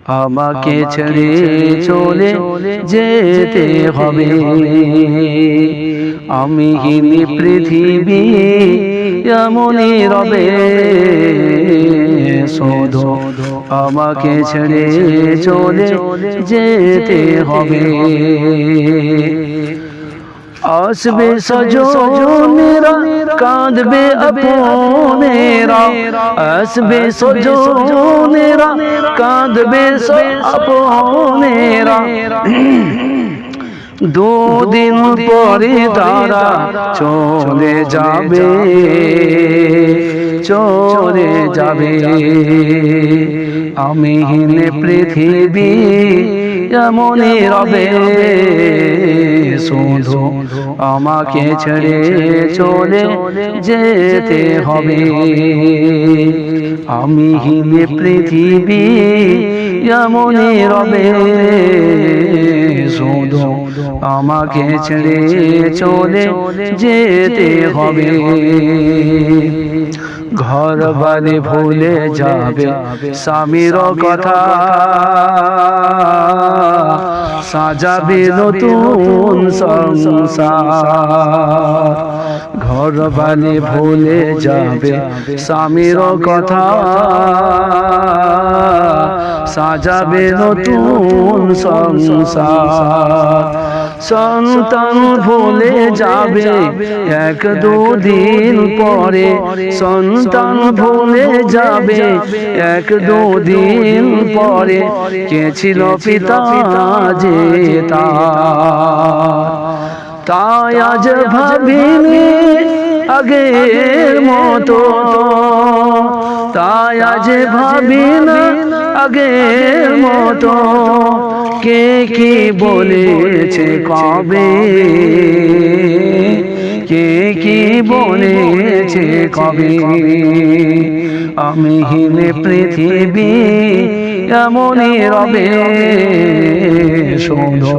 আমাকে ছেড়ে চলে যেতে হবে। আমি হীন পৃথিবী এমনই রবে, শুধু আমাকে ছেড়ে চলে যেতে হবে। আসবে সজনেরা কাঁদবে আপনেরা, আসবে সজনেরা কাঁদবে আপনেরা, দুদিন পরে তারা চলে যাবে, চলে যাবে। আমি হীন পৃথিবী এমনই রবে, শুধু আমাকে ছেড়ে চলে যেতে হবে। আমি হীন পৃথিবী এমনই রবে, শুধু আমাকে ছেড়ে চলে যেতে হবে। ঘর বাড়ি ভুলে যাবে স্বামীর কথা, সাজাবে নতুন সংসার। ঘর বাড়ি ভুলে যাবে স্বামীর কথা, সাজাবে নতুন সংসার। সন্তান ভুলে যাবে এক দুদিন পরে, সন্তান ভুলে যাবে এক দুদিন পরে, কে ছিল পিতা যে তাই আজ ভাবিনি আগের মতো, তাই আজ ভাবি না আগের মতো। কে কি বলেছে কবে, কে কি বলেছে কবে। আমি হীন পৃথিবী এমনই রবে, শুধু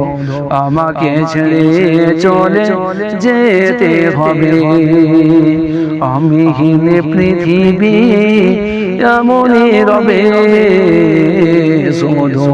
আমাকে ছেড়ে চলে যেতে হবে। আমি হীন পৃথিবী এমনই রবে, শুধু